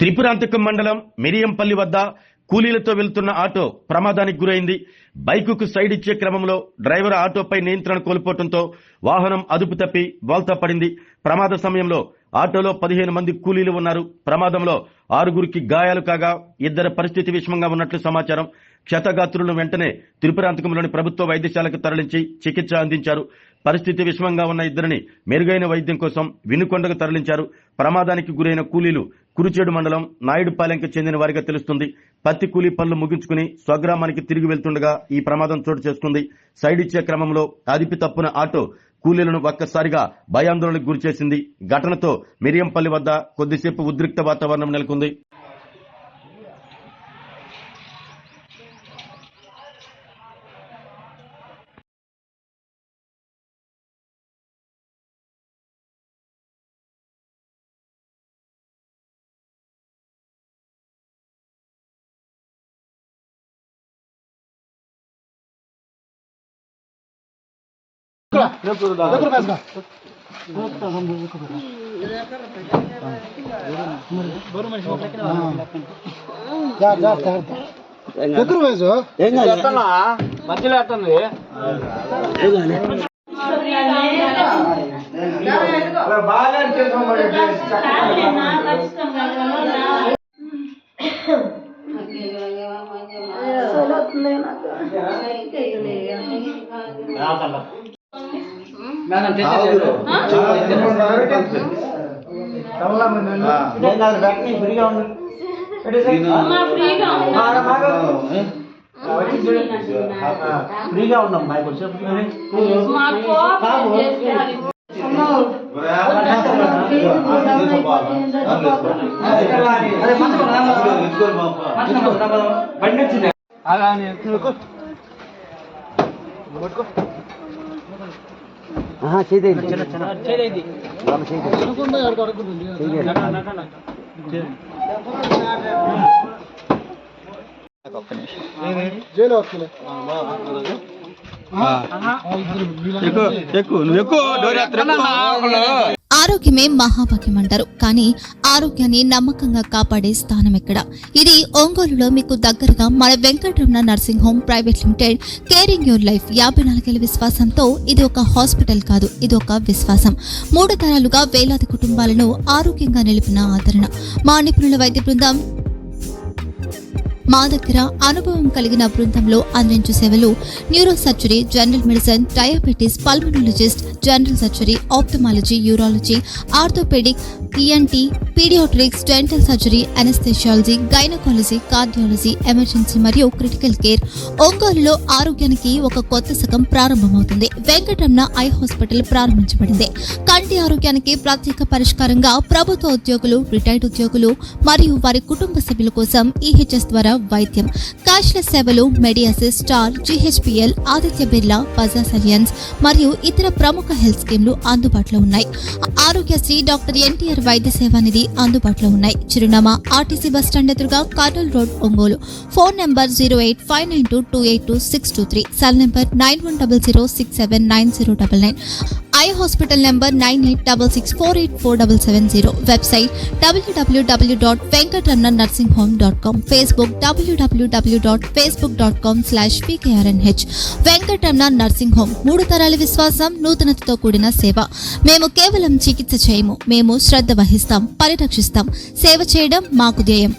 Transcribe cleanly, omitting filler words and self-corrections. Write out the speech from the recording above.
త్రిపురాంతకం మండలం మిరియంపల్లి వద్ద కూలీలతో వెళ్తున్న ఆటో ప్రమాదానికి గురైంది. బైకుకు సైడ్ ఇచ్చే క్రమంలో డ్రైవర్ ఆటోపై నియంత్రణ కోల్పోవడంతో వాహనం అదుపు తప్పి బోల్తా పడింది. ప్రమాద సమయంలో ఆటోలో 15 మంది కూలీలు ఉన్నారు. ప్రమాదంలో 6గురికి గాయాలు కాగా 2 పరిస్థితి విషమంగా ఉన్నట్లు సమాచారం. క్షతగాత్రులను వెంటనే త్రిపురాంతకంలోని ప్రభుత్వ వైద్యశాలకు తరలించి చికిత్స అందించారు. పరిస్థితి విషమంగా ఉన్న 2ని మెరుగైన వైద్యం కోసం వినుకొండకు తరలించారు. ప్రమాదానికి గురైన కూలీలు కురుచేడు మండలం నాయుడుపాలెంకి చెందిన వారిగా తెలుస్తుంది. పత్తి కూలీ పనులు ముగించుకుని స్వగ్రామానికి తిరిగి వెళ్తుండగా ఈ ప్రమాదం చోటు చేసుకుంది. సైడ్ ఇచ్చే క్రమంలో అదుపు తప్పున ఆటో కూలీలను ఒక్కసారిగా భయాందోళనకు గురిచేసింది. ఘటనతో మిరియంపల్లి వద్ద కొద్దిసేపు ఉద్రిక్త వాతావరణం నెలకొంది. మధ్యలో ఎట్టుంది బాగా ఫ్రీగా ఉన్నాం ఆరోగ్యమే మహాభాగ్యం అంటారు. కానీ ఆరోగ్యాన్ని నమ్మకంగా కాపాడే స్థానం ఎక్కడ? ఇది ఒంగోలులో మీకు దగ్గరగా మన Venkataramana nursing home private limited. Caring your life 54 ఏళ్ల విశ్వాసంతో ఇది ఒక హాస్పిటల్ కాదు, ఇది ఒక విశ్వాసం. 3 తరాలుగా వేలాది కుటుంబాలను ఆరోగ్యంగా నిలిపిన ఆదరణ. మా నిపుణుల వైద్య బృందం మా దగ్గర అనుభవం కలిగిన బృందంలో అందించే సేవలు neuro surgery, general medicine, diabetes, pulmonologist, general surgery, ophthalmology, urology, orthopaedic, ENT, paediatrics, dental surgery, anaesthesiology, gynaecology, cardiology, emergency మరియు క్రిటికల్ కేర్. ఒంగోలులో ఆరోగ్యానికి ఒక కొత్త శకం ప్రారంభమవుతుంది. వెంకటరమణ ఐ హాస్పిటల్ ప్రారంభించబడింది. కంటి ఆరోగ్యానికి ప్రత్యేక పరిష్కారంగా ప్రభుత్వ ఉద్యోగులు, రిటైర్డ్ ఉద్యోగులు మరియు వారి కుటుంబ సభ్యుల కోసం ఈహెచ్ఎస్ ద్వారా వైద్యం, క్యాష్లెస్ సేవలు, మెడియాసిస్, స్టార్, జీహెచ్పీఎల్, ఆదిత్య బిర్లా, బజాజ్ అలియన్స్ మరియు ఇతర ప్రముఖ హెల్త్ స్కీమ్లు అందుబాటులో ఉన్నాయి. ఆరోగ్యశ్రీ, డాక్టర్ ఎన్టీఆర్ వైద్య సేవానిధి అందుబాటులో ఉన్నాయి. చిరునామా ఆర్టీసీ బస్టాండ్ ఎదురుగా, Kurnool road, Ongole. Phone number 08592282623, cell number 9100679099, eye hospital number 9866484770, website www.venkatramanarsinghome.com, Facebook www.facebook.com/pkrnh. Venkataramana nursing home, 3 తరాల విశ్వాసం, నూతనతతో కూడిన సేవ. మేము కేవలం చికిత్స చేయము, మేము శ్రద్ధ వహిస్తాం, పరిరక్షిస్తాం. సేవ చేయడం మాకు ధ్యేయం.